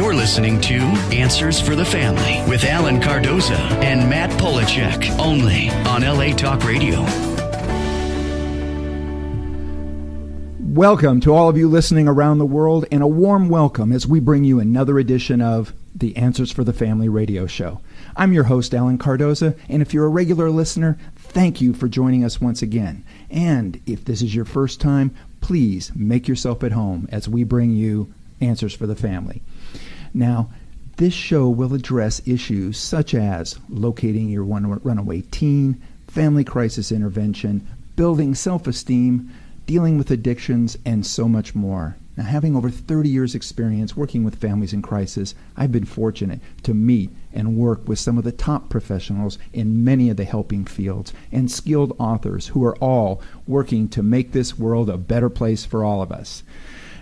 You're listening to Answers for the Family with Alan Cardoza and Matt Polachek, only on LA Talk Radio. Welcome to all of you listening around the world, and a warm welcome as we bring you another edition of the Answers for the Family radio show. I'm your host, Alan Cardoza, and if you're a regular listener, thank you for joining us once again. And if this is your first time, please make yourself at home as we bring you Answers for the Family. Now, this show will address issues such as locating your runaway teen, family crisis intervention, building self-esteem, dealing with addictions, and so much more. Now, having over 30 years experience working with families in crisis, I've been fortunate to meet and work with some of the top professionals in many of the helping fields and skilled authors who are all working to make this world a better place for all of us.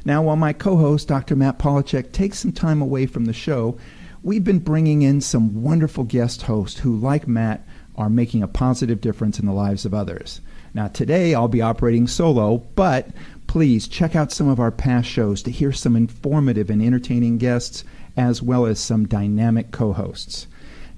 Now, while my co-host, Dr. Matt Polachek, takes some time away from the show, we've been bringing in some wonderful guest hosts who, like Matt, are making a positive difference in the lives of others. Now, today I'll be operating solo, but please check out some of our past shows to hear some informative and entertaining guests, as well as some dynamic co-hosts.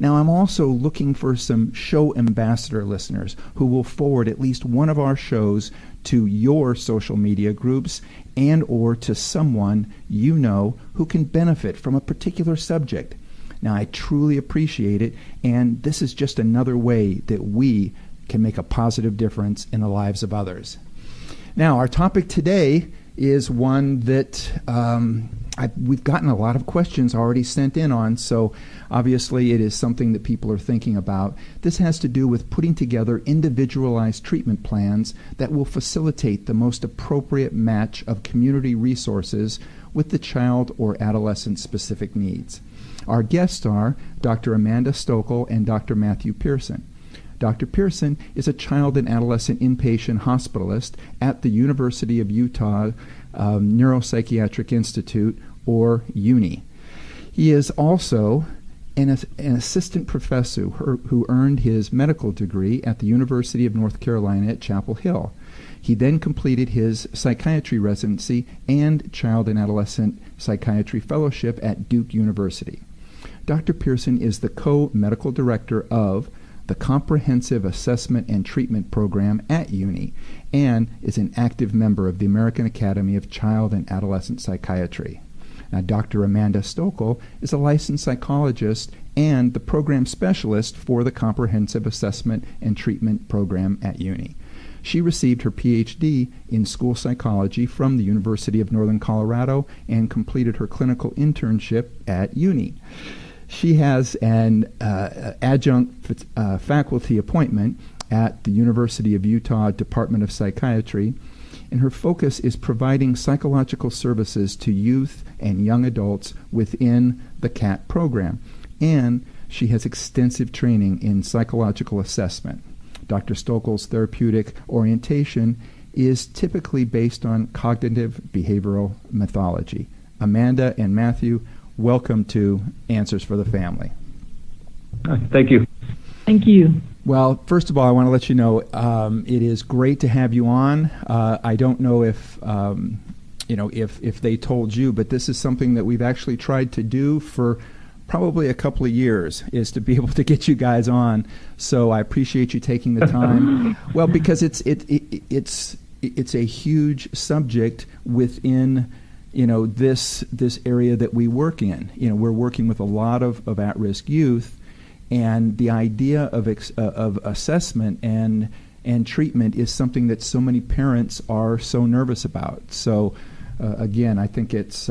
Now, I'm also looking for some show ambassador listeners who will forward at least one of our shows to your social media groups and or to someone you know who can benefit from a particular subject. Now, I truly appreciate it, and this is just another way that we can make a positive difference in the lives of others. Now, our topic today is one that we've gotten a lot of questions already sent in on, so obviously it is something that people are thinking about. This has to do with putting together individualized treatment plans that will facilitate the most appropriate match of community resources with the child or adolescent specific needs. Our guests are Dr. Amanda Stoeckel and Dr. Matthew Pierson. Dr. Pierson is a child and adolescent inpatient hospitalist at the University of Utah Neuropsychiatric Institute, or UNI. He is also an assistant professor who earned his medical degree at the University of North Carolina at Chapel Hill. He then completed his psychiatry residency and child and adolescent psychiatry fellowship at Duke University. Dr. Pierson is the co-medical director of the Comprehensive Assessment and Treatment Program at UNI, and is an active member of the American Academy of Child and Adolescent Psychiatry. Now, Dr. Amanda Stoeckel is a licensed psychologist and the program specialist for the Comprehensive Assessment and Treatment Program at UNI. She received her PhD in school psychology from the University of Northern Colorado and completed her clinical internship at UNI. She has an adjunct faculty appointment at the University of Utah Department of Psychiatry, and her focus is providing psychological services to youth and young adults within the CAT program, and she has extensive training in psychological assessment. Dr. Stoeckel's therapeutic orientation is typically based on cognitive behavioral methodology. Amanda and Matthew, welcome to Answers for the Family. Thank you. Thank you. Well, first of all, I want to let you know it is great to have you on. I don't know if they told you, but this is something that we've actually tried to do for probably a couple of years, is to be able to get you guys on. So I appreciate you taking the time. Well, because it's a huge subject within this area that we work in. We're working with a lot of at-risk youth, and the idea of assessment and treatment is something that so many parents are so nervous about. So again, I think it's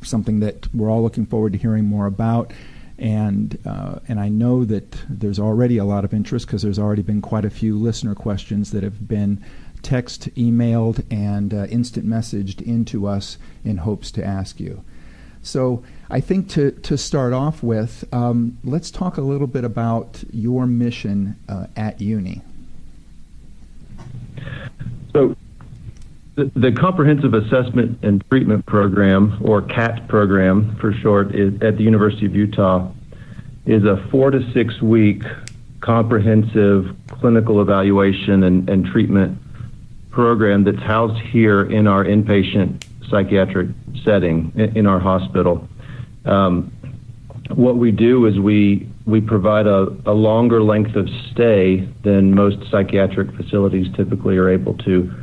something that we're all looking forward to hearing more about, and I know that there's already a lot of interest because there's already been quite a few listener questions that have been text, emailed, and instant messaged into us in hopes to ask you. So I think to start off with, let's talk a little bit about your mission at UNI. So the Comprehensive Assessment and Treatment Program, or CAT program for short, at the University of Utah is a 4 to 6 week comprehensive clinical evaluation and treatment program that's housed here in our inpatient psychiatric setting in our hospital. What we do is we provide a longer length of stay than most psychiatric facilities typically are able to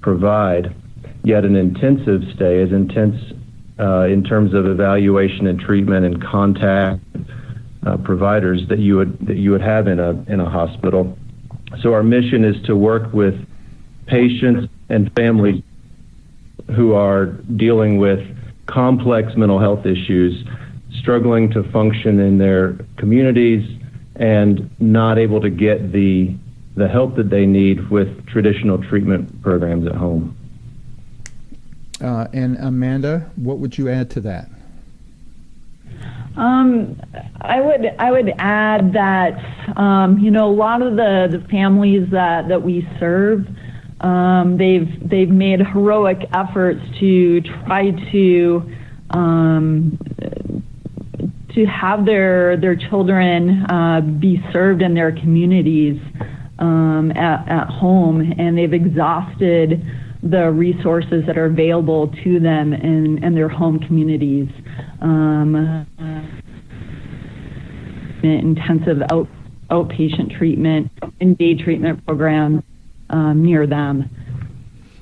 provide, yet an intensive stay is intense in terms of evaluation and treatment and contact providers that you would have in a hospital. So our mission is to work with patients and families who are dealing with complex mental health issues, struggling to function in their communities, and not able to get the help that they need with traditional treatment programs at home. And Amanda, what would you add to that? I would add that a lot of the families that we serve, they've made heroic efforts to try to have their children be served in their communities at home, and they've exhausted the resources that are available to them in their home communities. Intensive outpatient treatment and day treatment programs near them.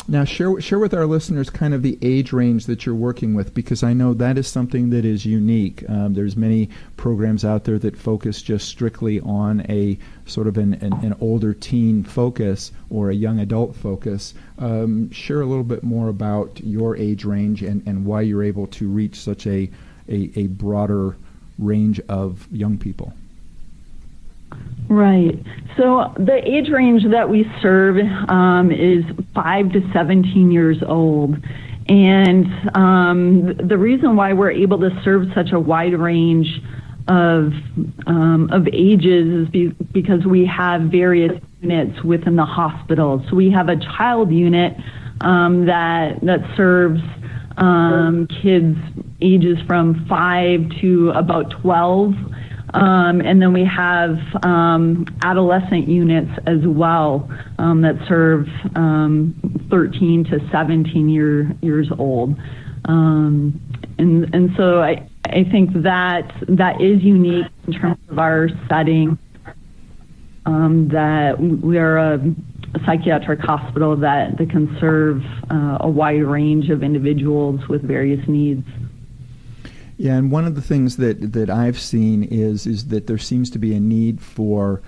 Now, share with our listeners kind of the age range that you're working with, because I know that is something that is unique. There's many programs out there that focus just strictly on a sort of an older teen focus or a young adult focus. Share a little bit more about your age range and why you're able to reach such a broader range of young people. Right. So the age range that we serve is 5 to 17 years old. And the reason why we're able to serve such a wide range of ages is because we have various units within the hospital. So we have a child unit that serves kids ages from 5 to about 12. And then we have adolescent units as well that serve 13 to 17 years old. And so I think that is unique in terms of our setting, that we are a psychiatric hospital that can serve a wide range of individuals with various needs. Yeah, and one of the things that I've seen is that there seems to be a need for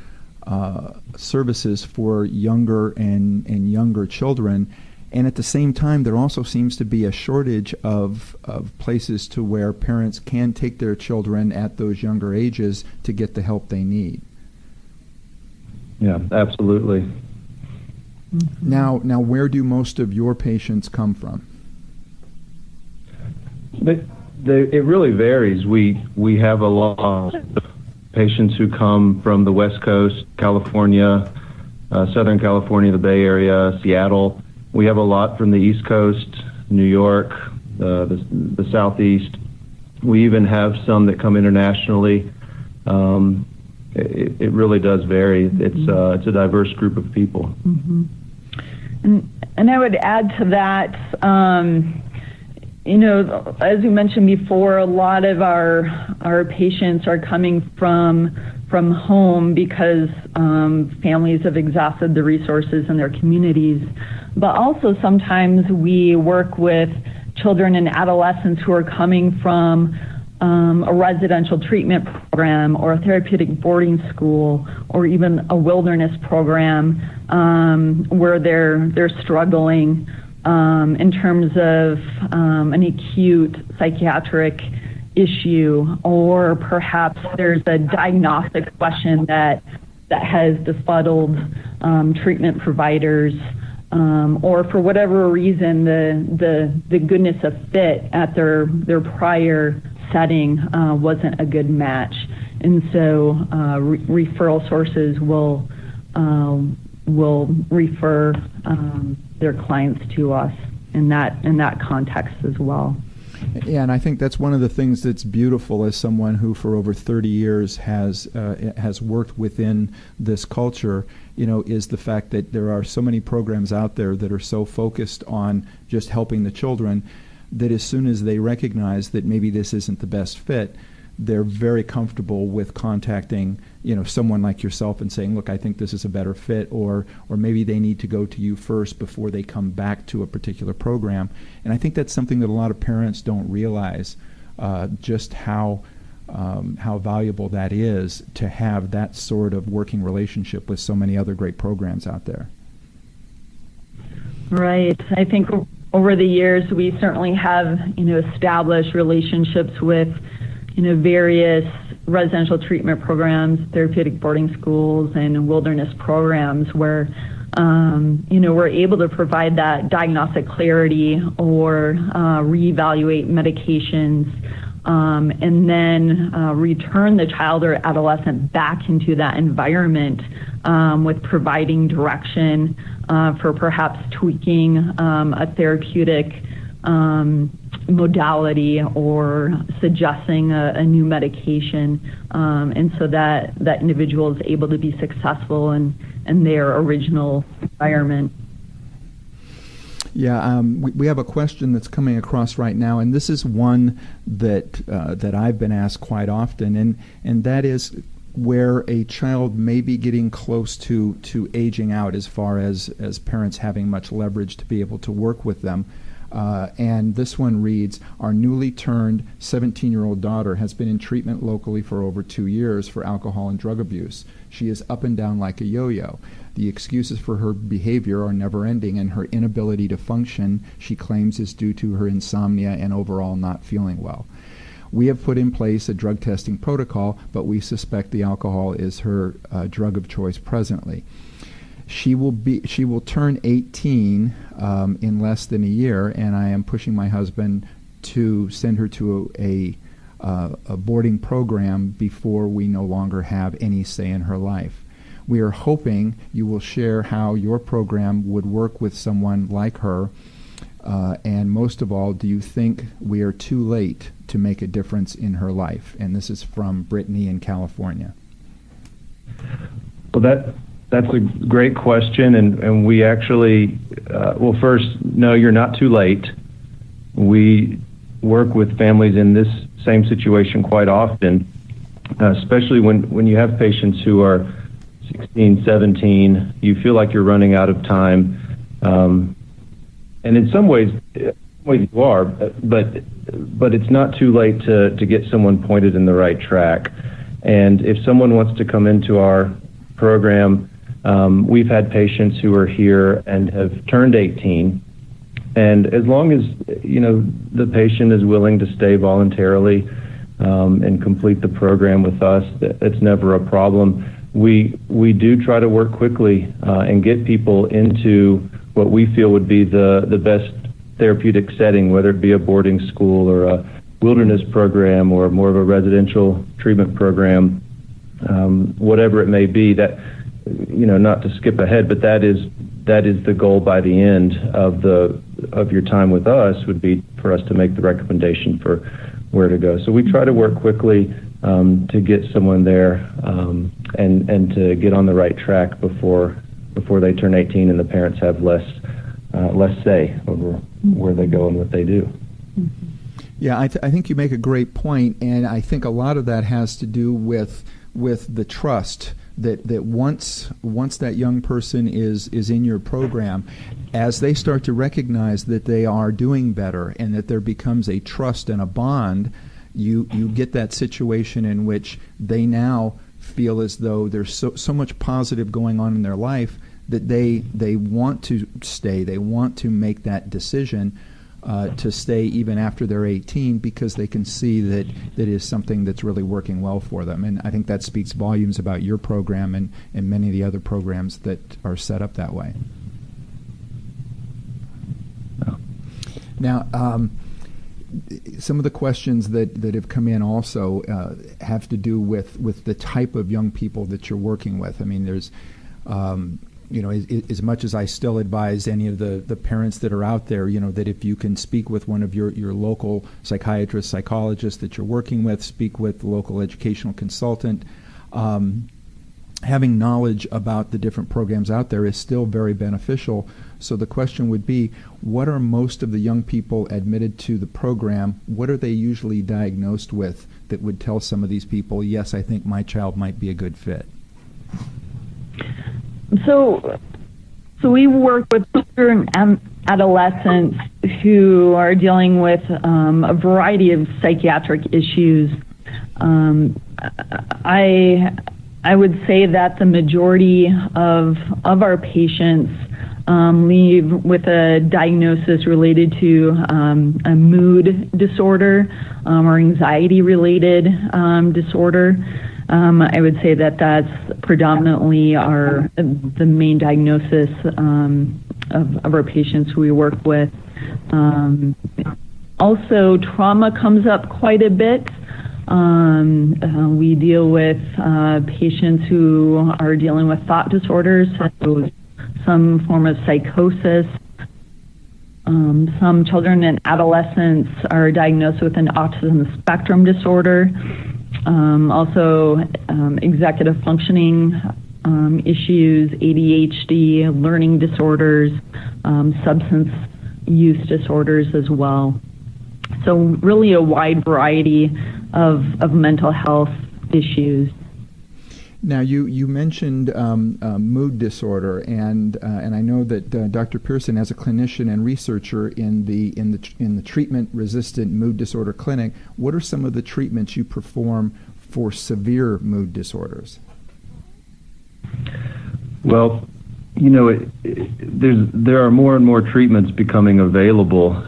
services for younger and younger children, and at the same time there also seems to be a shortage of places to where parents can take their children at those younger ages to get the help they need. Yeah, absolutely. Now, where do most of your patients come from? It really varies. We have a lot of patients who come from the West Coast, California, Southern California, the Bay Area, Seattle. We have a lot from the East Coast, New York, the Southeast. We even have some that come internationally. It really does vary. It's a diverse group of people. Mm-hmm. And I would add to that, as we mentioned before, a lot of our patients are coming from home because families have exhausted the resources in their communities. But also sometimes we work with children and adolescents who are coming from a residential treatment program or a therapeutic boarding school or even a wilderness program where they're struggling in terms of an acute psychiatric issue, or perhaps there's a diagnostic question that has befuddled treatment providers, or for whatever reason the goodness of fit at their prior setting wasn't a good match, and so referral sources will refer their clients to us in that context as well. Yeah, and I think that's one of the things that's beautiful as someone who for over 30 years has worked within this culture, is the fact that there are so many programs out there that are so focused on just helping the children. that as soon as they recognize that maybe this isn't the best fit, they're very comfortable with contacting, someone like yourself and saying, look, I think this is a better fit, or maybe they need to go to you first before they come back to a particular program. And I think that's something that a lot of parents don't realize, just how valuable that is to have that sort of working relationship with so many other great programs out there. Right. I think over the years we certainly have, established relationships with, various residential treatment programs, therapeutic boarding schools, and wilderness programs where, we're able to provide that diagnostic clarity or reevaluate medications, and then return the child or adolescent back into that environment with providing direction for perhaps tweaking a therapeutic modality or suggesting a new medication, and so that individual is able to be successful in their original environment. Yeah, we have a question that's coming across right now, and this is one that I've been asked quite often, and that is where a child may be getting close to aging out as far as parents having much leverage to be able to work with them. And this one reads, our newly turned 17-year-old daughter has been in treatment locally for over 2 years for alcohol and drug abuse. She is up and down like a yo-yo. The excuses for her behavior are never ending, and her inability to function, she claims, is due to her insomnia and overall not feeling well. We have put in place a drug testing protocol, but we suspect the alcohol is her drug of choice presently. She will turn 18 in less than a year, and I am pushing my husband to send her to a boarding program before we no longer have any say in her life. We are hoping you will share how your program would work with someone like her, and most of all, do you think we are too late to make a difference in her life? And this is from Brittany in California. Well, that's a great question, and we actually, well, first, no, you're not too late. We work with families in this same situation quite often, especially when you have patients who are 16, 17, you feel like you're running out of time, and in some ways you are, but it's not too late to get someone pointed in the right track. And if someone wants to come into our program, we've had patients who are here and have turned 18, and as long as the patient is willing to stay voluntarily and complete the program with us, that's never a problem. We do try to work quickly and get people into what we feel would be the best therapeutic setting, whether it be a boarding school or a wilderness program or more of a residential treatment program, whatever it may be. That, not to skip ahead, but that is the goal by the end of your time with us, would be for us to make the recommendation for where to go. So we try to work quickly to get someone there and to get on the right track before they turn 18 and the parents have less say over where they go and what they do. Yeah, I think you make a great point, and I think a lot of that has to do with the trust that once that young person is in your program, as they start to recognize that they are doing better and that there becomes a trust and a bond, you get that situation in which they now feel as though there's so much positive going on in their life that they want to stay, they want to make that decision to stay even after they're 18, because they can see that is something that's really working well for them. And I think that speaks volumes about your program and many of the other programs that are set up that way. Now, some of the questions that have come in also have to do with the type of young people that you're working with. I mean, there's as much as I still advise any of the parents that are out there, that if you can speak with one of your local psychiatrists, psychologists that you're working with, speak with the local educational consultant, having knowledge about the different programs out there is still very beneficial, So the question would be, what are most of the young people admitted to the program? What are they usually diagnosed with that would tell some of these people, yes, I think my child might be a good fit? So we work with children and adolescents who are dealing with a variety of psychiatric issues. I would say that the majority of our patients leave with a diagnosis related to a mood disorder or anxiety-related disorder. I would say that that's predominantly the main diagnosis of our patients who we work with. Also, trauma comes up quite a bit. We deal with patients who are dealing with thought disorders, so some form of psychosis. Some children and adolescents are diagnosed with an autism spectrum disorder. Also, executive functioning issues, ADHD, learning disorders, substance use disorders as well. So really a wide variety of mental health issues. Now, you mentioned mood disorder, and I know that Dr. Pierson, as a clinician and researcher in the treatment-resistant mood disorder clinic, what are some of the treatments you perform for severe mood disorders? Well, there are more and more treatments becoming available.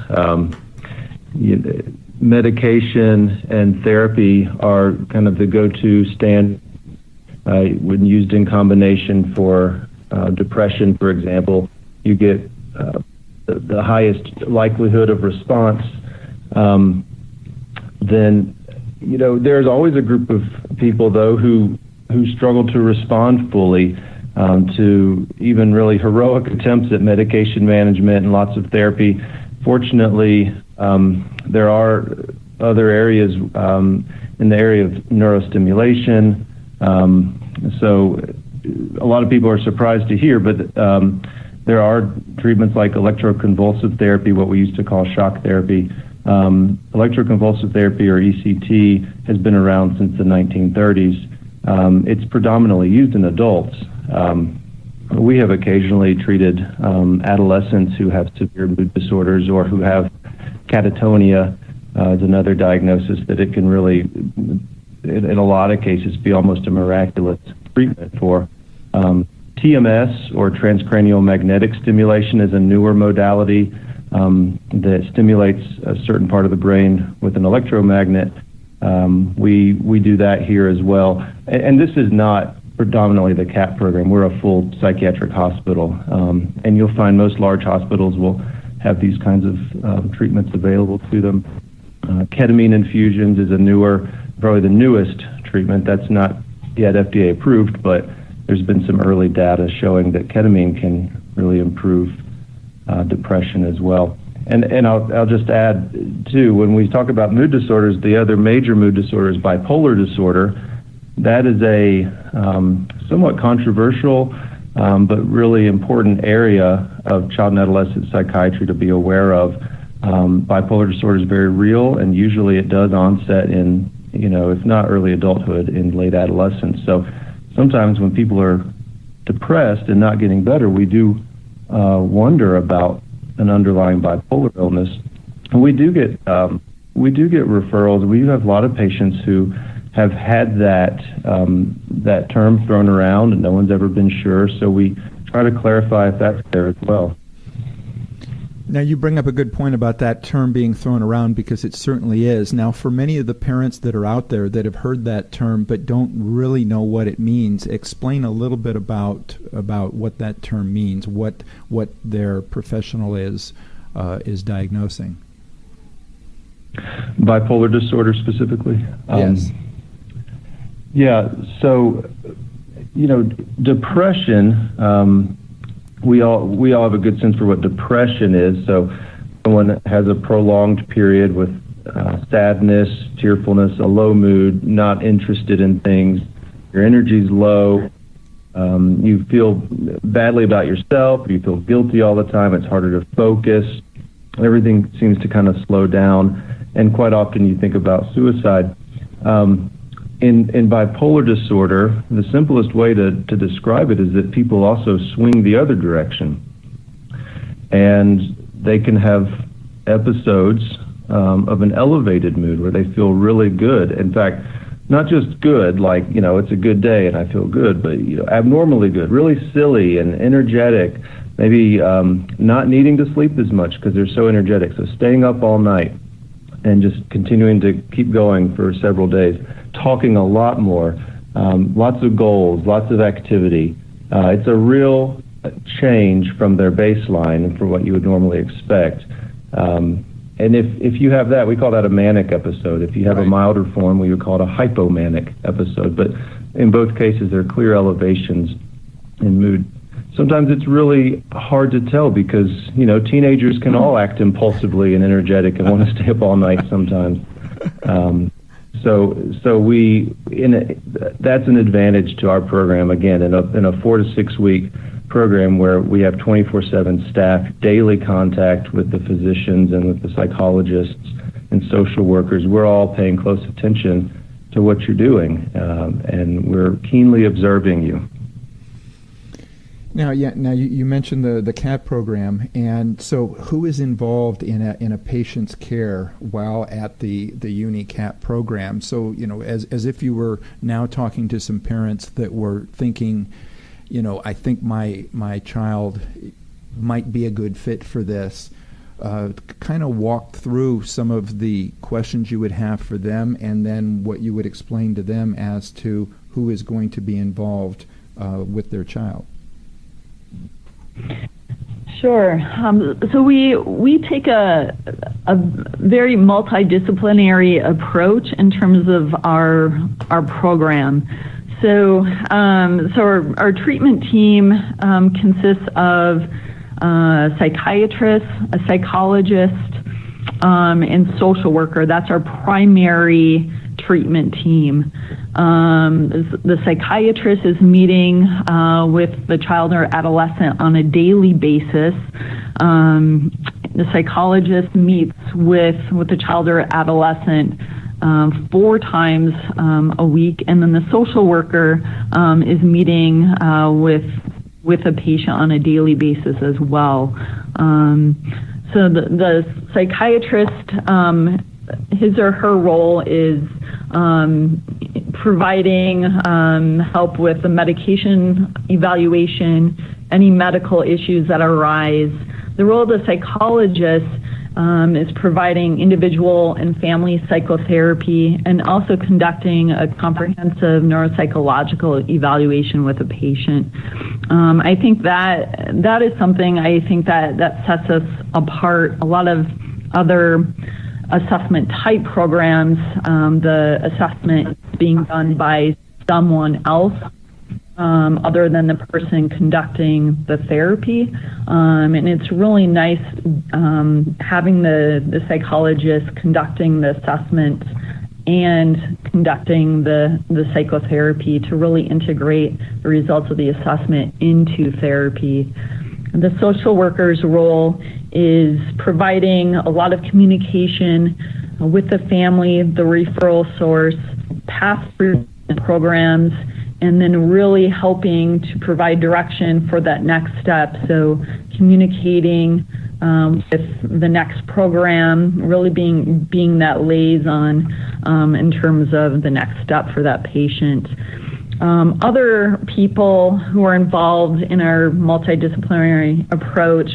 Medication and therapy are kind of the go-to standard when used in combination for depression, for example. You get the highest likelihood of response. Then, there's always a group of people, though, who struggle to respond fully to even really heroic attempts at medication management and lots of therapy. Fortunately, there are other areas in the area of neurostimulation. So a lot of people are surprised to hear, but there are treatments like electroconvulsive therapy, what we used to call shock therapy. Electroconvulsive therapy, or ECT, has been around since the 1930s. It's predominantly used in adults. We have occasionally treated adolescents who have severe mood disorders or who have catatonia is another diagnosis that it can really, in a lot of cases, be almost a miraculous treatment for. TMS, or transcranial magnetic stimulation, is a newer modality that stimulates a certain part of the brain with an electromagnet. We do that here as well. And this is not predominantly the CAT program. We're a full psychiatric hospital. And you'll find most large hospitals will have these kinds of treatments available to them. Ketamine infusions is probably the newest treatment. That's not yet FDA approved, but there's been some early data showing that ketamine can really improve depression as well. And I'll just add, too, when we talk about mood disorders, the other major mood disorder is bipolar disorder. That is a somewhat controversial but really important area of child and adolescent psychiatry to be aware of. Bipolar disorder is very real, and usually it does onset in, if not early adulthood, in late adolescence. So sometimes when people are depressed and not getting better, we do wonder about an underlying bipolar illness. And we do get referrals. We have a lot of patients who have had that term thrown around, and no one's ever been sure. So we try to clarify if that's there as well. Now, you bring up a good point about that term being thrown around, because it certainly is. Now, for many of the parents that are out there that have heard that term but don't really know what it means, explain a little bit about what that term means, what their professional is diagnosing. Bipolar disorder specifically? Yes. Yeah, so, depression, we all have a good sense for what depression is. So someone has a prolonged period with sadness, tearfulness, a low mood, not interested in things, your energy's low, You feel badly about yourself. You feel guilty all the time. It's harder to focus. Everything seems to kind of slow down, and quite often you think about suicide. In bipolar disorder, the simplest way to describe it is that people also swing the other direction, and they can have episodes of an elevated mood where they feel really good. In fact, not just good, like, it's a good day and I feel good, but, abnormally good, really silly and energetic, maybe not needing to sleep as much because they're so energetic. So staying up all night and just continuing to keep going for several days, talking a lot more, lots of goals, lots of activity. It's a real change from their baseline and for what you would normally expect. And if you have that, we call that a manic episode. If you have a milder form, we would call it a hypomanic episode. But in both cases, there are clear elevations in mood. Sometimes it's really hard to tell because, teenagers can all act impulsively and energetic and want to stay up all night sometimes. So that's an advantage to our program, again, in a 4 to 6 week program where we have 24/7 staff, daily contact with the physicians and with the psychologists and social workers. We're all paying close attention to what you're doing, and we're keenly observing you. Now you mentioned the CAT program, and so who is involved in a patient's care while at the UNI CAT program? So, as if you were now talking to some parents that were thinking, I think my child might be a good fit for this. Kind of walk through some of the questions you would have for them, and then what you would explain to them as to who is going to be involved with their child. Sure. So we take a very multidisciplinary approach in terms of our program. So our treatment team consists of a psychiatrist, a psychologist, and social worker. That's our primary treatment team. The psychiatrist is meeting with the child or adolescent on a daily basis. The psychologist meets with the child or adolescent 4 times a week, and then the social worker is meeting with a patient on a daily basis as well. So the psychiatrist, his or her role is providing help with the medication evaluation, any medical issues that arise. The role of the psychologist is providing individual and family psychotherapy and also conducting a comprehensive neuropsychological evaluation with a patient. I think that is something I think that sets us apart. A lot of other assessment type programs, the assessment is being done by someone else other than the person conducting the therapy. And it's really nice having the psychologist conducting the assessment and conducting the psychotherapy to really integrate the results of the assessment into therapy. The social worker's role is providing a lot of communication with the family, the referral source, pass-through programs, and then really helping to provide direction for that next step. So communicating with the next program, really being that liaison in terms of the next step for that patient. Other people who are involved in our multidisciplinary approach,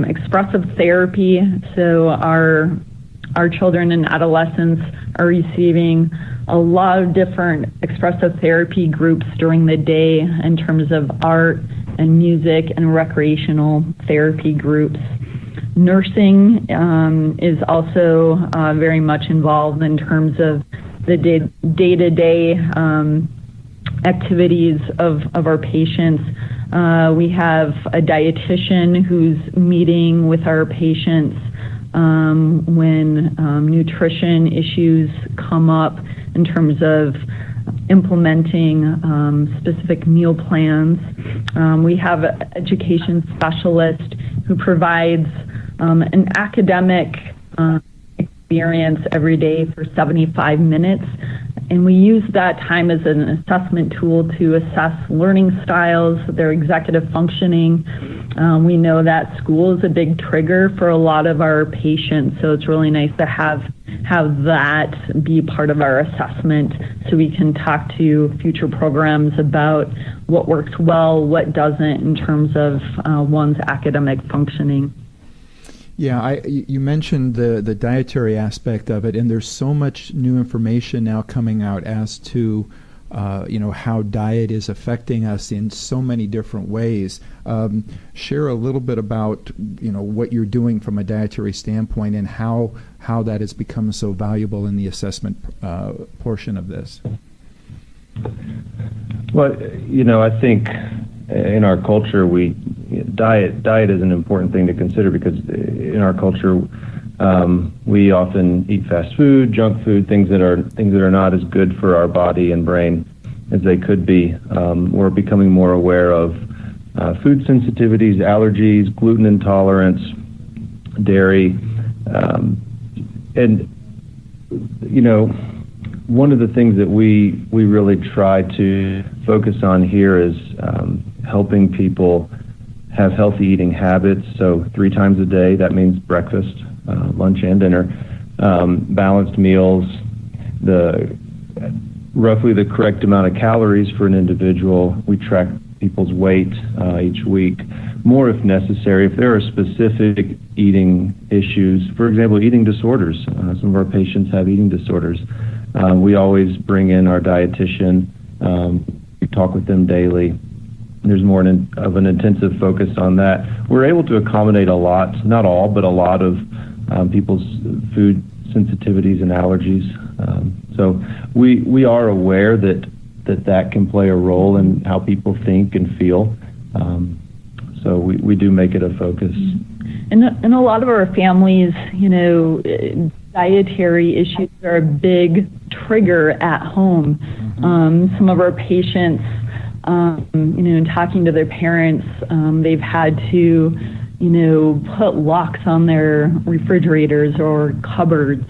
expressive therapy. So our children and adolescents are receiving a lot of different expressive therapy groups during the day in terms of art and music and recreational therapy groups. Nursing is also very much involved in terms of the day-to-day activities of our patients. We have a dietitian who's meeting with our patients when nutrition issues come up in terms of implementing specific meal plans. We have an education specialist who provides an academic experience every day for 75 minutes. And we use that time as an assessment tool to assess learning styles, their executive functioning. We know that school is a big trigger for a lot of our patients, so it's really nice to have that be part of our assessment so we can talk to future programs about what works well, what doesn't in terms of one's academic functioning. Yeah, you mentioned the dietary aspect of it, and there's so much new information now coming out as to how diet is affecting us in so many different ways. Share a little bit about what you're doing from a dietary standpoint and how that has become so valuable in the assessment portion of this. Well, I think in our culture, diet is an important thing to consider because in our culture, we often eat fast food, junk food, things that are not as good for our body and brain as they could be. We're becoming more aware of food sensitivities, allergies, gluten intolerance, dairy, and one of the things that we really try to focus on here is helping people have healthy eating habits. So 3 times a day, that means breakfast, lunch, and dinner, balanced meals, roughly the correct amount of calories for an individual. We track people's weight each week, more if necessary. If there are specific eating issues, for example, eating disorders, some of our patients have eating disorders. We always bring in our dietitian. We talk with them daily. There's more of an intensive focus on that. We're able to accommodate a lot, not all, but a lot of people's food sensitivities and allergies. So we are aware that can play a role in how people think and feel. So we do make it a focus. And a lot of our families, dietary issues are a big trigger at home. Some of our patients, in talking to their parents, they've had to, put locks on their refrigerators or cupboards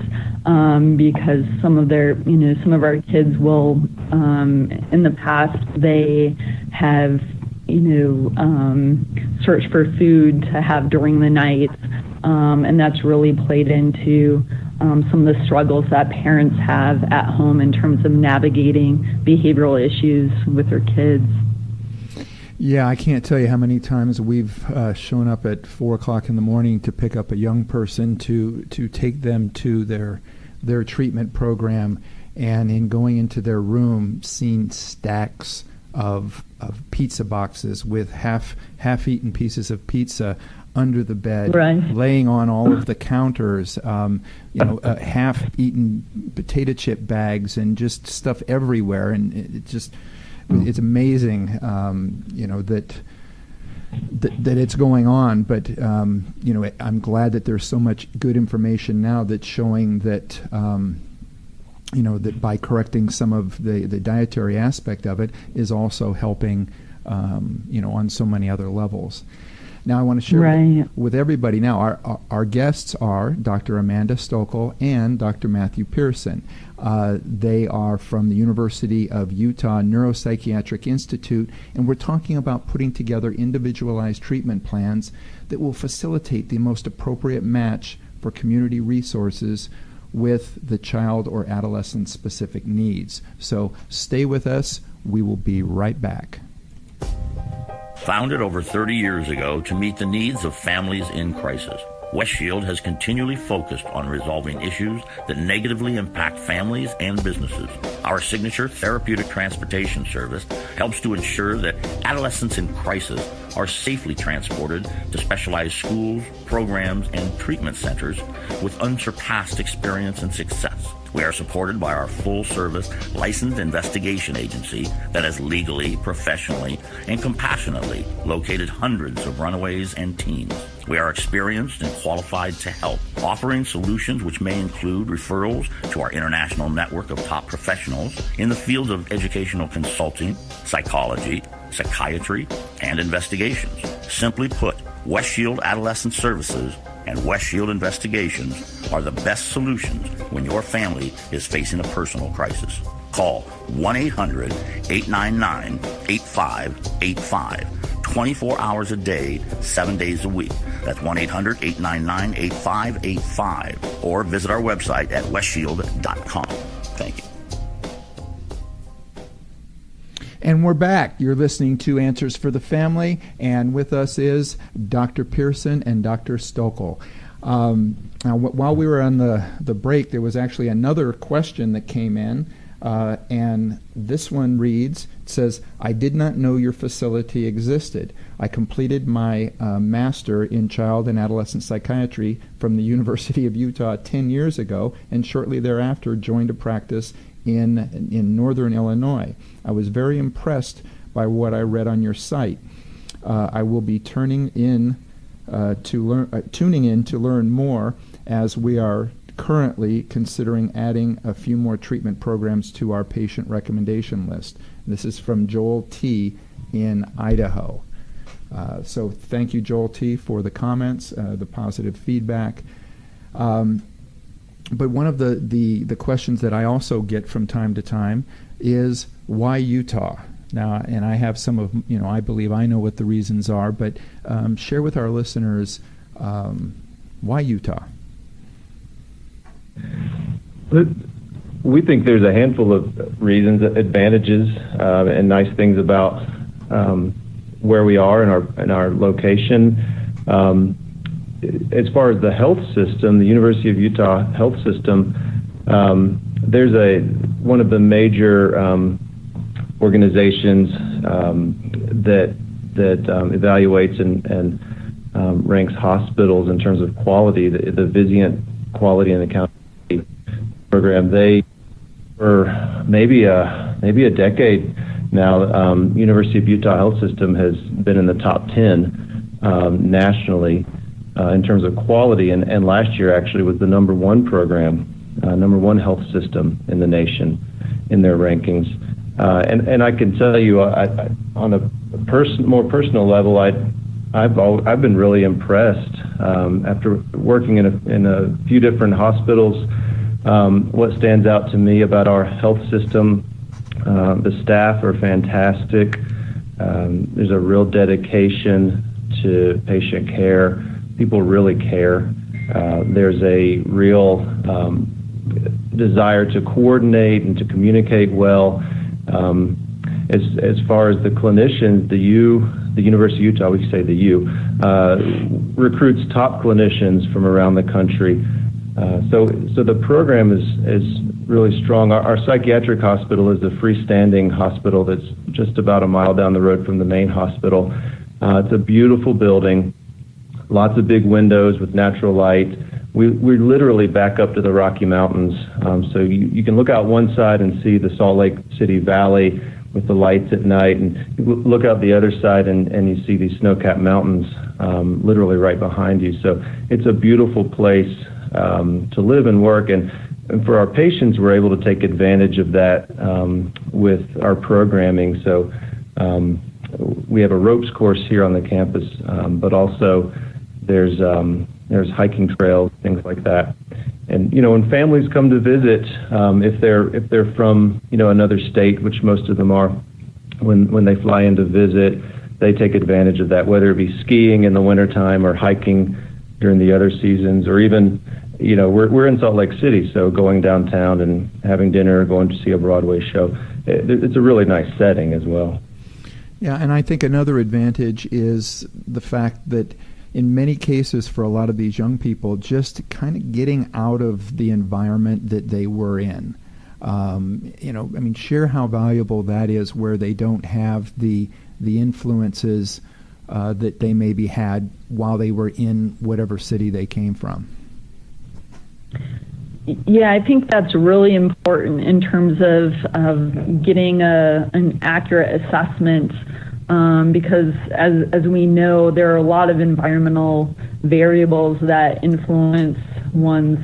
because some of our kids will, in the past, they have, searched for food to have during the night, and that's really played into some of the struggles that parents have at home in terms of navigating behavioral issues with their kids. Yeah, I can't tell you how many times we've shown up at 4 o'clock in the morning to pick up a young person to take them to their treatment program, and in going into their room, seen stacks of pizza boxes with half-eaten pieces of pizza under the bed, right, laying on all of the counters, half-eaten potato chip bags and just stuff everywhere, and it's amazing, that it's going on. But I'm glad that there's so much good information now that's showing that that by correcting some of the dietary aspect of it is also helping, on so many other levels. Now I want to share with everybody now, our guests are Dr. Amanda Stoeckel and Dr. Matthew Pierson. They are from the University of Utah Neuropsychiatric Institute, and we're talking about putting together individualized treatment plans that will facilitate the most appropriate match for community resources with the child or adolescent specific needs. So stay with us. We will be right back. Founded over 30 years ago to meet the needs of families in crisis, Westshield has continually focused on resolving issues that negatively impact families and businesses. Our signature therapeutic transportation service helps to ensure that adolescents in crisis are safely transported to specialized schools, programs, and treatment centers with unsurpassed experience and success. We are supported by our full-service licensed investigation agency that has legally, professionally, and compassionately located hundreds of runaways and teens. We are experienced and qualified to help, offering solutions which may include referrals to our international network of top professionals in the fields of educational consulting, psychology, psychiatry, and investigations. Simply put, Westshield Adolescent Services and Westshield Investigations are the best solutions when your family is facing a personal crisis. Call 1-800-899-8585, 24 hours a day, 7 days a week. That's 1-800-899-8585, or visit our website at westshield.com. Thank you. And we're back. You're listening to Answers for the Family, and with us is Dr. Pierson and Dr. Stoeckel. Now, while we were on the break, there was actually another question that came in, and this one reads, it says, I did not know your facility existed. I completed my master in child and adolescent psychiatry from the University of Utah 10 years ago, and shortly thereafter joined a practice in northern Illinois. I was very impressed by what I read on your site. I will be tuning in to learn more, as we are currently considering adding a few more treatment programs to our patient recommendation list. This is from Joel T. in Idaho. So thank you, Joel T., for the comments, the positive feedback. But one of the questions that I also get from time to time is, why Utah? Now, and I have some of, I believe I know what the reasons are, but share with our listeners, why Utah? We think there's a handful of reasons, advantages, and nice things about where we are in our location. As far as the health system, the University of Utah health system, there's one of the major organizations that evaluates and ranks hospitals in terms of quality. The Vizient Quality and Accountability Program. They, for maybe a decade now, University of Utah health system has been in the top 10 nationally. In terms of quality, and last year actually was the number one program, number one health system in the nation in their rankings. And I can tell you, on a more personal level, I've been really impressed after working in a few different hospitals. What stands out to me about our health system, the staff are fantastic. There's a real dedication to patient care. People really care. There's a real desire to coordinate and to communicate well. As far as the clinicians, the University of Utah, we say the U, recruits top clinicians from around the country. So the program is really strong. Our psychiatric hospital is a freestanding hospital that's just about a mile down the road from the main hospital. It's a beautiful building. Lots of big windows with natural light. We literally back up to the Rocky Mountains, so you can look out one side and see the Salt Lake City Valley with the lights at night, and you look out the other side and you see these snow-capped mountains literally right behind you. So it's a beautiful place to live and work, and for our patients, we're able to take advantage of that with our programming. So we have a ropes course here on the campus, but also there's hiking trails, things like that. And when families come to visit, if they're from another state, which most of them are, when they fly in to visit, they take advantage of that, whether it be skiing in the wintertime or hiking during the other seasons, or even we're in Salt Lake City, so going downtown and having dinner, going to see a Broadway show, it's a really nice setting as well. Yeah, and I think another advantage is the fact that in many cases for a lot of these young people, just kind of getting out of the environment that they were in. Share how valuable that is, where they don't have the influences that they maybe had while they were in whatever city they came from. Yeah, I think that's really important in terms of getting an accurate assessment, because as we know, there are a lot of environmental variables that influence one's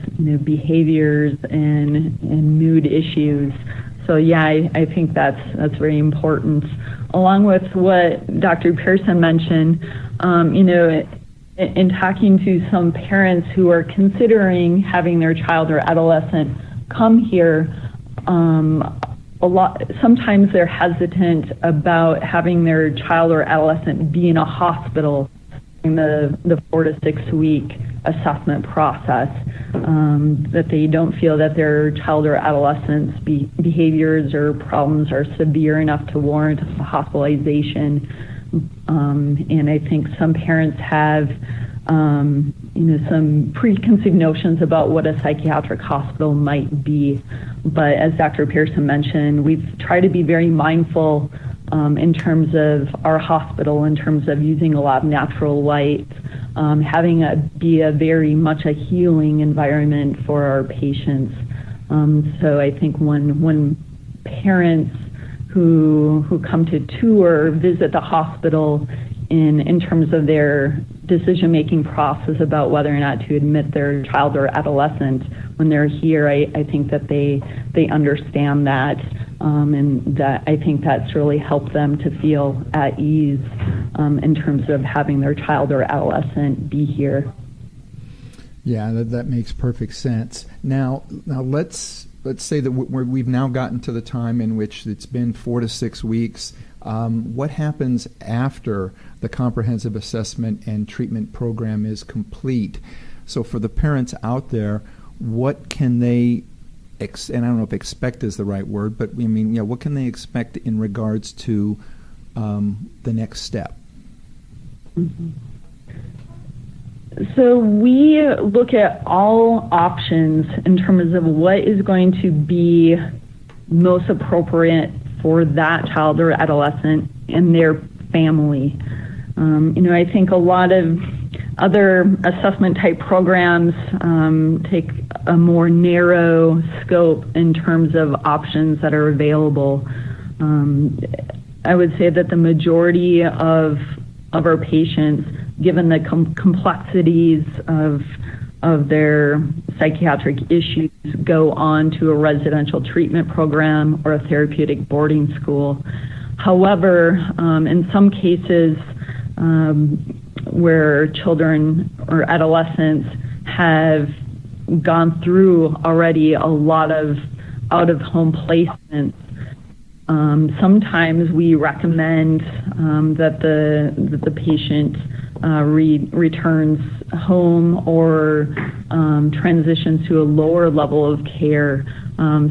behaviors and mood issues. So yeah, I think that's very important. Along with what Dr. Pierson mentioned, in talking to some parents who are considering having their child or adolescent come here, sometimes they're hesitant about having their child or adolescent be in a hospital in the 4 to 6 week assessment process, that they don't feel that their child or adolescent's behaviors or problems are severe enough to warrant hospitalization. And I think some parents have some preconceived notions about what a psychiatric hospital might be. But as Dr. Pierson mentioned, we've tried to be very mindful in terms of our hospital, in terms of using a lot of natural light, having it be a very much a healing environment for our patients. So I think when parents who come to tour visit the hospital in terms of their decision-making process about whether or not to admit their child or adolescent when they're here, I think that they understand that, and that I think that's really helped them to feel at ease in terms of having their child or adolescent be here. Yeah, that makes perfect sense. Now let's say that we've now gotten to the time in which it's been 4 to 6 weeks. What happens after the comprehensive assessment and treatment program is complete? So for the parents out there, what can they, and I don't know if expect is the right word, but I mean, what can they expect in regards to the next step? Mm-hmm. So we look at all options in terms of what is going to be most appropriate for that child or adolescent and their family. I think a lot of other assessment type programs take a more narrow scope in terms of options that are available. I would say that the majority of our patients, given the complexities of their psychiatric issues, go on to a residential treatment program or a therapeutic boarding school. However, in some cases where children or adolescents have gone through already a lot of out-of-home placements, sometimes we recommend that the patient returns home or transitions to a lower level of care,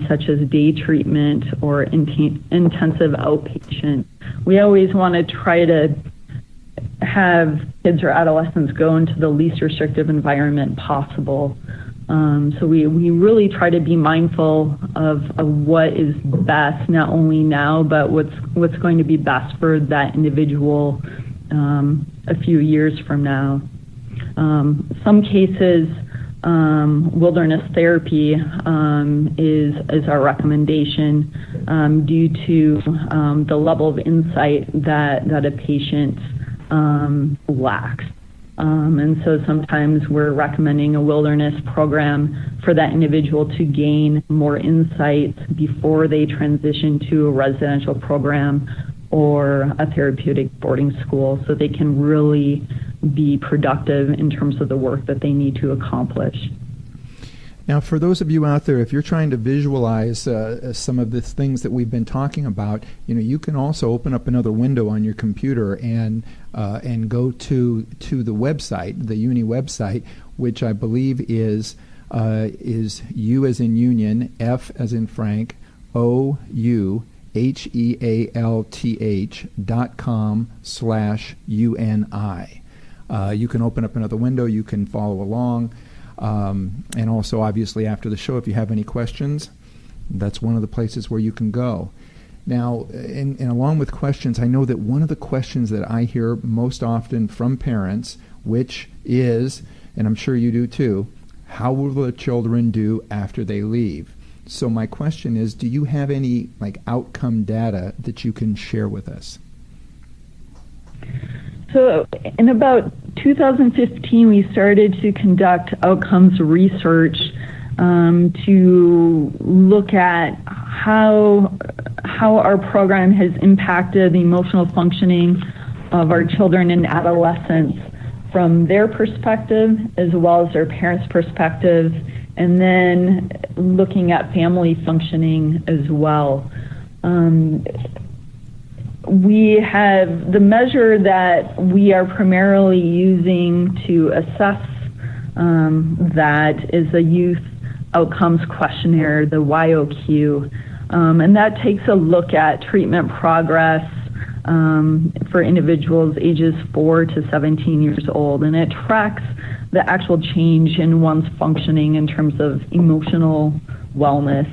such as day treatment or intensive outpatient. We always want to try to have kids or adolescents go into the least restrictive environment possible. So we really try to be mindful of what is best, not only now, but what's going to be best for that individual a few years from now. Some cases, wilderness therapy is our recommendation due to the level of insight that a patient lacks. And so sometimes we're recommending a wilderness program for that individual to gain more insights before they transition to a residential program or a therapeutic boarding school, so they can really be productive in terms of the work that they need to accomplish. Now, for those of you out there, if you're trying to visualize some of the things that we've been talking about, you can also open up another window on your computer and go to the website, the UNI website, which I believe is U as in Union, F as in Frank, OUHEALTH.com/UNI. You can open up another window. You can follow along. And also, obviously, after the show, if you have any questions, that's one of the places where you can go. Now, and along with questions, I know that one of the questions that I hear most often from parents, which is, and I'm sure you do too, how will the children do after they leave? So my question is, do you have any outcome data that you can share with us? So in about 2015, we started to conduct outcomes research to look at how our program has impacted the emotional functioning of our children and adolescents from their perspective as well as their parents' perspective, and then looking at family functioning as well. We have the measure that we are primarily using to assess that is a youth outcomes questionnaire, the YOQ, and that takes a look at treatment progress for individuals ages 4 to 17 years old, and it tracks the actual change in one's functioning in terms of emotional wellness.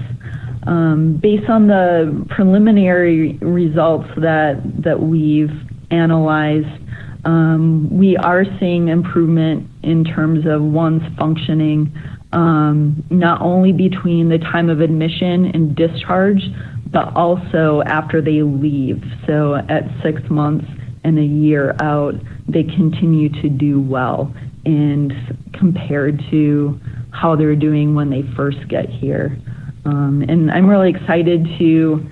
Based on the preliminary results that we've analyzed, we are seeing improvement in terms of one's functioning, not only between the time of admission and discharge, but also after they leave. So at 6 months and a year out, they continue to do well, and compared to how they're doing when they first get here. And I'm really excited to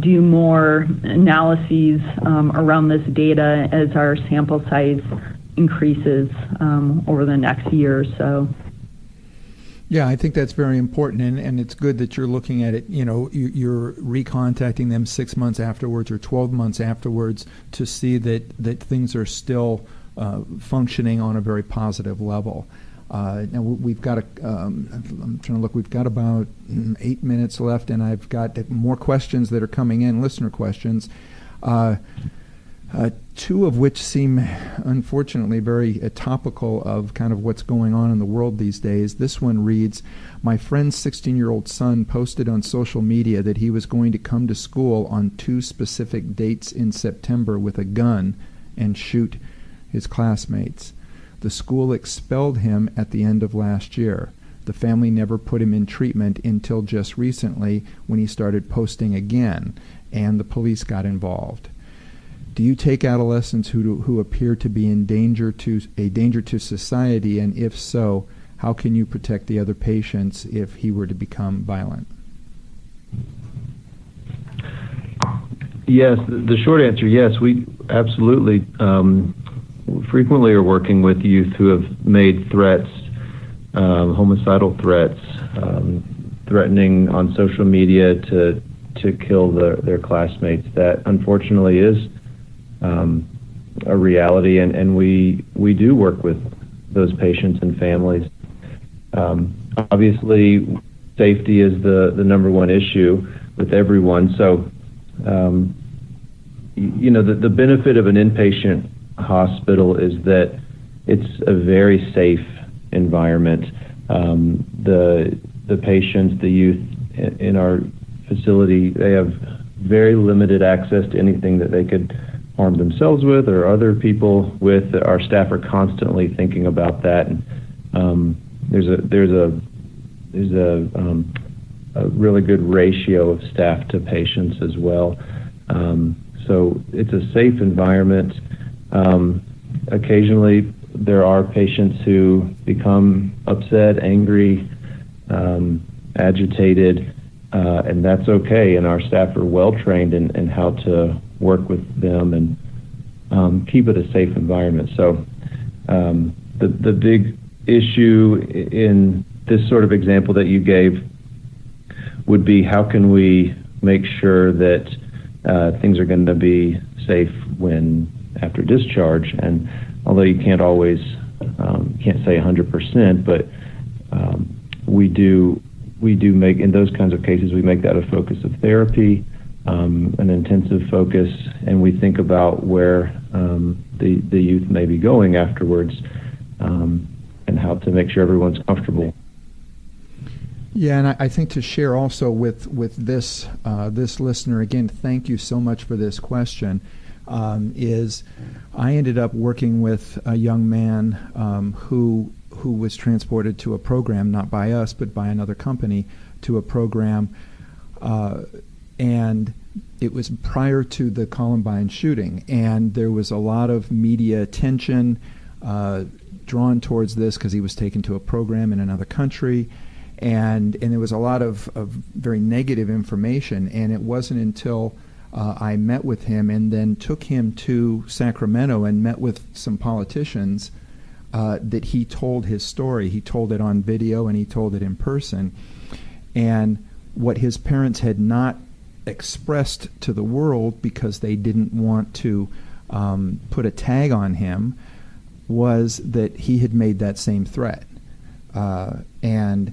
do more analyses around this data as our sample size increases over the next year or so. Yeah, I think that's very important, and it's good that you're looking at it. You're recontacting them 6 months afterwards or 12 months afterwards to see that things are still functioning on a very positive level. Now we've got I'm trying to look. We've got about 8 minutes left, and I've got more questions that are coming in, listener questions. Two of which seem, unfortunately, very topical of kind of what's going on in the world these days. This one reads, my friend's 16-year-old son posted on social media that he was going to come to school on 2 specific dates in September with a gun and shoot his classmates. The school expelled him at the end of last year. The family never put him in treatment until just recently when he started posting again, and the police got involved. Do you take adolescents who appear to be a danger to society, and if so, how can you protect the other patients if he were to become violent? Yes, the short answer, yes, we absolutely frequently are working with youth who have made threats, homicidal threats, threatening on social media to kill their classmates. That unfortunately is a reality, and we do work with those patients and families. Obviously, safety is the number one issue with everyone. So, the benefit of an inpatient hospital is that it's a very safe environment. The patients, the youth in our facility, they have very limited access to anything that they could harm themselves with or other people with. Our staff are constantly thinking about that. And there's a really good ratio of staff to patients as well. So it's a safe environment. Occasionally there are patients who become upset, angry, agitated, and that's okay. And our staff are well trained in how to work with them and keep it a safe environment. So the big issue in this sort of example that you gave would be, how can we make sure that things are going to be safe after discharge? And although you can't always can't say 100%, but we do make, in those kinds of cases, we make that a focus of therapy, an intensive focus, and we think about where the youth may be going afterwards, and how to make sure everyone's comfortable. Yeah, and I think to share also with this this listener, again, thank you so much for this question, is I ended up working with a young man who who was transported to a program, not by us, but by another company, to a program, and it was prior to the Columbine shooting, and there was a lot of media attention drawn towards this because he was taken to a program in another country, and there was a lot of very negative information, and it wasn't until I met with him and then took him to Sacramento and met with some politicians that he told his story. He told it on video and he told it in person. And what his parents had not expressed to the world because they didn't want to put a tag on him was that he had made that same threat. And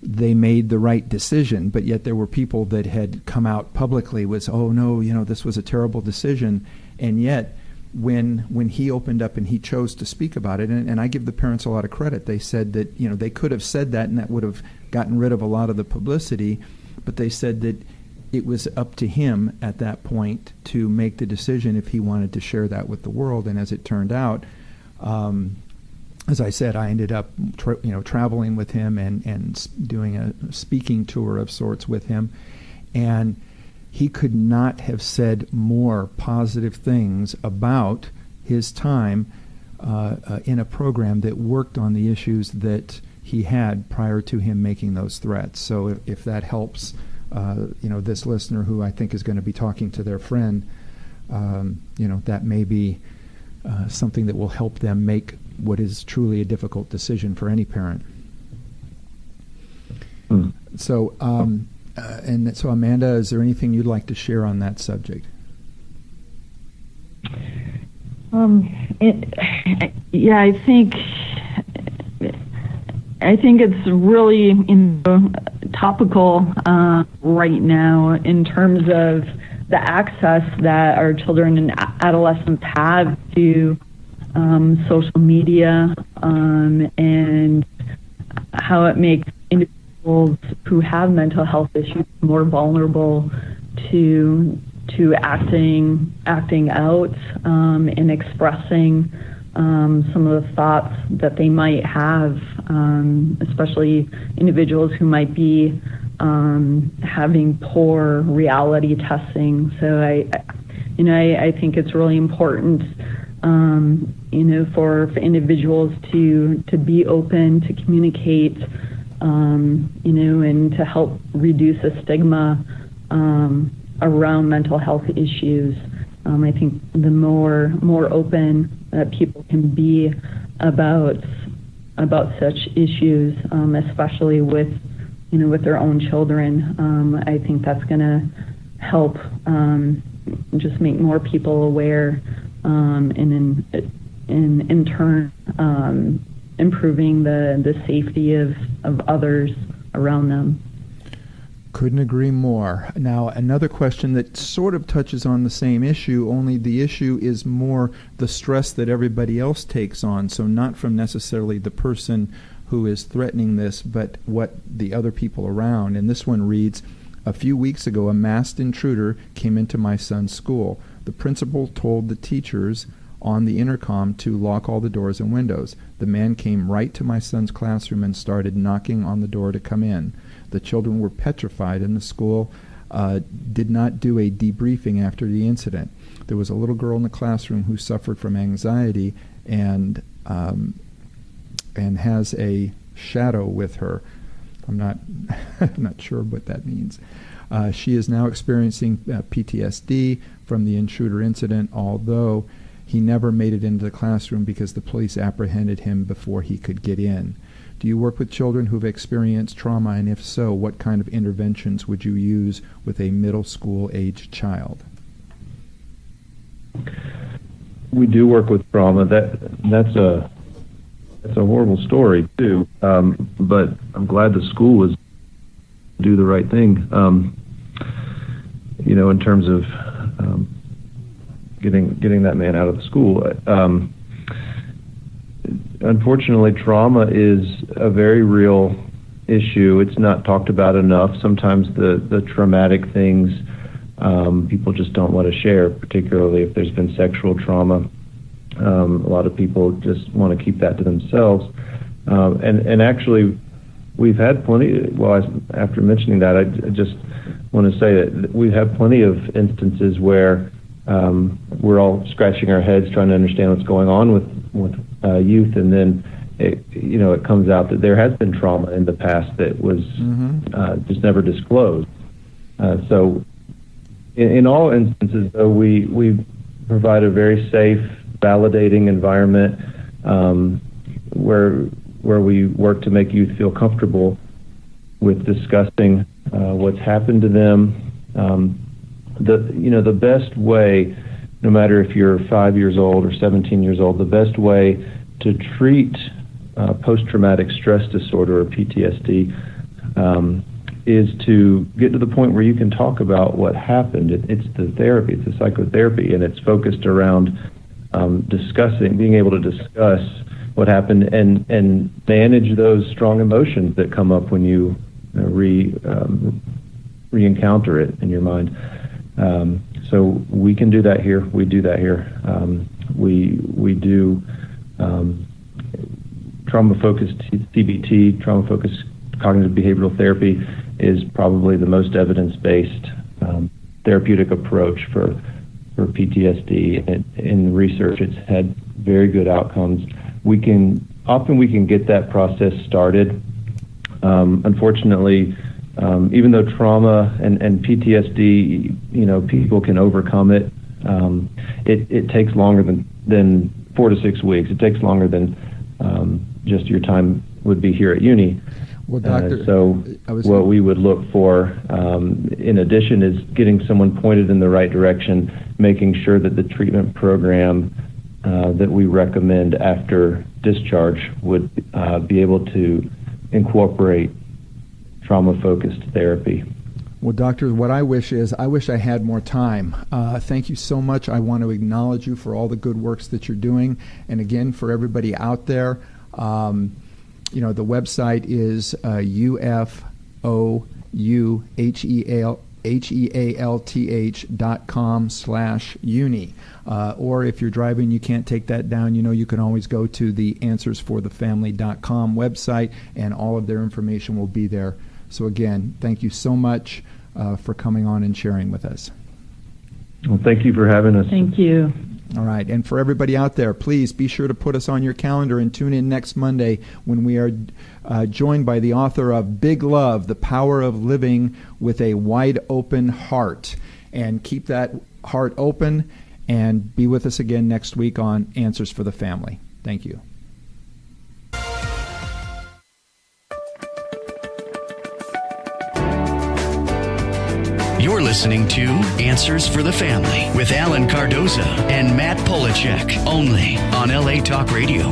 they made the right decision, but yet there were people that had come out publicly with, oh no, this was a terrible decision. And yet when he opened up and he chose to speak about it, and I give the parents a lot of credit, they said that they could have said that and that would have gotten rid of a lot of the publicity, but they said that it was up to him at that point to make the decision if he wanted to share that with the world. And as it turned out, as I said, I ended up traveling with him and doing a speaking tour of sorts with him, and he could not have said more positive things about his time in a program that worked on the issues that he had prior to him making those threats. So if that helps, this listener who I think is going to be talking to their friend, that may be something that will help them make what is truly a difficult decision for any parent. So, so Amanda, is there anything you'd like to share on that subject? Yeah, I think it's really topical right now in terms of the access that our children and adolescents have to social media and how it makes individuals who have mental health issues more vulnerable to acting out and expressing some of the thoughts that they might have, especially individuals who might be having poor reality testing. So I think it's really important, for individuals to be open, to communicate, and to help reduce the stigma around mental health issues. I think the more open that people can be about such issues, especially with their own children, I think that's going to help just make more people aware, and in turn improving the safety of others around them. Couldn't agree more. Now, another question that sort of touches on the same issue, only the issue is more the stress that everybody else takes on, so not from necessarily the person who is threatening this, but what the other people around. And this one reads, a few weeks ago, a masked intruder came into my son's school. The principal told the teachers on the intercom to lock all the doors and windows. The man came right to my son's classroom and started knocking on the door to come in. The children were petrified, and the school did not do a debriefing after the incident. There was a little girl in the classroom who suffered from anxiety and has a shadow with her. I'm not sure what that means. She is now experiencing PTSD from the intruder incident, although he never made it into the classroom because the police apprehended him before he could get in. Do you work with children who've experienced trauma, and if so, what kind of interventions would you use with a middle school age child? We do work with trauma. That's a horrible story too. But I'm glad the school was do the right thing. In terms of getting that man out of the school. Unfortunately, trauma is a very real issue. It's not talked about enough. Sometimes the traumatic things people just don't want to share, particularly if there's been sexual trauma. A lot of people just want to keep that to themselves. And actually, we've had plenty. Well, after mentioning that, I just want to say that we've had plenty of instances where we're all scratching our heads trying to understand what's going on with youth, and then it comes out that there has been trauma in the past that was just never disclosed. So in all instances, though, we provide a very safe, validating environment where we work to make youth feel comfortable with discussing what's happened to them. The best way, no matter if you're 5 years old or 17 years old, the best way to treat post-traumatic stress disorder or PTSD is to get to the point where you can talk about what happened. It's the therapy, it's the psychotherapy, and it's focused around being able to discuss what happened and manage those strong emotions that come up when you re-encounter it in your mind. So we can do that here. We do that here. We do trauma-focused CBT, trauma-focused cognitive behavioral therapy is probably the most evidence-based therapeutic approach for PTSD. In research, it's had very good outcomes. We can get that process started. Unfortunately, even though trauma and PTSD, people can overcome it. It takes longer than 4 to 6 weeks. It takes longer than just your time would be here at UNI. Well, Doctor, what we would look for, in addition, is getting someone pointed in the right direction, making sure that the treatment program that we recommend after discharge would be able to incorporate trauma-focused therapy. Well, Doctor, what I wish I had more time. Thank you so much. I want to acknowledge you for all the good works that you're doing. And again, for everybody out there, the website is ufouhealth.com/uni. Or if you're driving, you can't take that down, you can always go to the answersforthefamily.com website, and all of their information will be there. So again, thank you so much for coming on and sharing with us. Well, thank you for having us. Thank you. All right. And for everybody out there, please be sure to put us on your calendar and tune in next Monday when we are joined by the author of Big Love, The Power of Living with a Wide Open Heart. And keep that heart open, and be with us again next week on Answers for the Family. Thank you. You're listening to Answers for the Family with Alan Cardoza and Matt Polachek, only on LA Talk Radio.